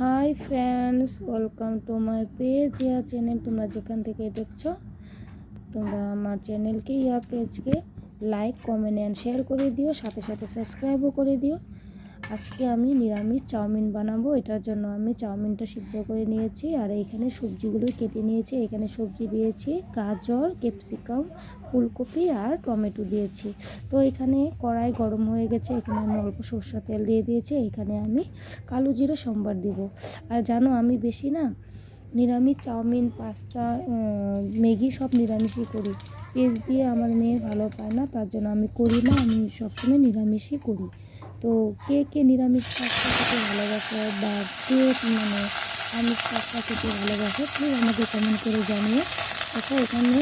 Hi friends, welcome to my page yeah channel. তোমরা যেখান থেকে দেখছো তোমরা আমার চ্যানেলকে ইয়া পেজকে লাইক, কমেন্ট অ্যান্ড শেয়ার করে দিও, সাথে সাথে সাবস্ক্রাইবও করে দিও। আজকে আমি নিরামিষ চাউমিন বানাবো। এটার জন্য আমি চাউমিনটা সিদ্ধ করে নিয়েছি আর এইখানে সবজিগুলো কেটে নিয়েছি। এখানে সবজি দিয়েছি গাজর, ক্যাপসিকাম, ফুলকপি আর টমেটো দিয়েছি। তো এখানে কড়াই গরম হয়ে গেছে, এখানে আমি অল্প সরষের তেল দিয়ে দিয়েছি। এখানে আমি কালো জিরে সম্বার দিব। আর জানো আমি বেশি না নিরামিষ চাউমিন, পাস্তা, ম্যাগি সব নিরামিষই করি। পেঁয়াজ দিয়ে আমার মেয়ে ভালো পায় না, তার জন্য আমি করি না। আমি সবসময় নিরামিষই করি। তো কে কে নিরামিষ পাস্তা খেতে ভালোবাসে বা কে আমিষ পাস্তা খেতে ভালোবাসে প্লিজ আমাকে কমেন্ট করে জানিয়ে। দেখো এখানে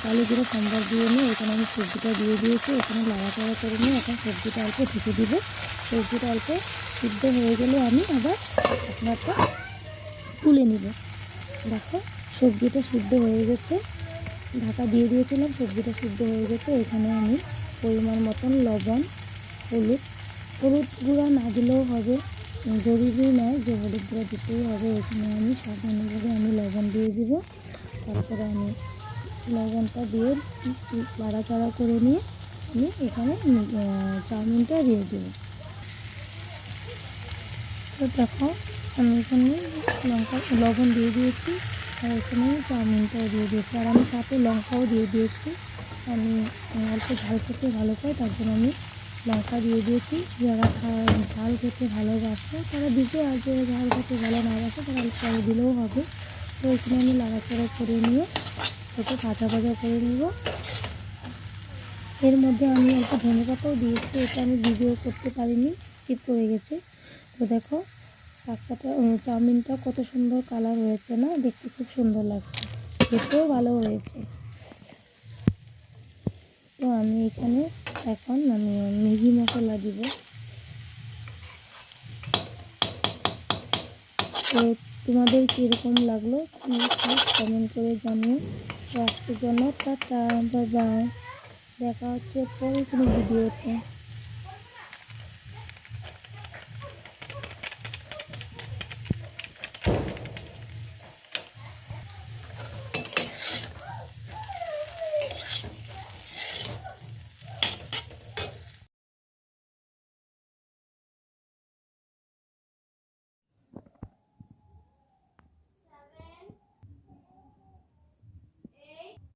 কালো জিরা সম্বার দিয়ে নিয়ে এখানে আমি সবজিটা দিয়ে দিয়েছি। এখানে লাড়াচাড়া করে নিয়ে এখন সবজিটা অল্প ঢেকে দিব। সবজিটা অল্প সিদ্ধ হয়ে গেলে আমি আবার আপনারটা তুলে নিব। দেখো সবজিটা সিদ্ধ হয়ে গেছে, ঢাকা দিয়ে দিয়েছিলাম, সবজিটা সিদ্ধ হয়ে গেছে। এখানে আমি পরিমাণ মতন লবণ, হলুদ গুঁড়া না দিলেও হবে, জরুরি নয় যে হলুদ গুঁড়া দিতেই হবে। এখানে আমি স্বাদ অনুযায়ী আমি লবণ দিয়ে দিব। তারপরে আমি লবণটা দিয়ে নাড়াচাড়া করে নিয়ে আমি এখানে চাউমিনটা দিয়ে দেবো। তো দেখো আমি এখানে লবণ দিয়ে দিয়েছি আর এখানে চাউমিনটাও দিয়ে দিয়েছি আর আমি সাথে লঙ্কাও দিয়ে দিয়েছি। আমি অল্প ঝাল খেতে ভালো পাই, তার জন্য আমি লঙ্কা দিয়ে দিয়েছি। যারা ঝাল খেতে ভালোবাসে তারা দিতে, আর যারা ঝাল খেতে ভালো না বাসে তারা পরে দিলেও হবে। তো এখানে আমি নাড়াচাড়া করে নিয়ে ওকে ভাজা ভাজা করে নিব। এর মধ্যে আমি অল্প ধনেপাতাও দিয়েছি, এটা আমি ভিডিও করতে পারিনি, স্কিপ করে গেছে। তো দেখো পাস্তাটা চাউমিনটা কত সুন্দর কালার হয়েছে না, দেখতে খুব সুন্দর লাগছে, খেতেও ভালো হয়েছে। তো আমি এখানে এখন ম্যাগি মশলা দিব। তো তোমাদের কীরকম লাগলো প্লিজ কমেন্ট করে জানিও। তো আজকের জন্য টাটা, বাই বাই, দেখা হচ্ছে পরে কোনো ভিডিওতে।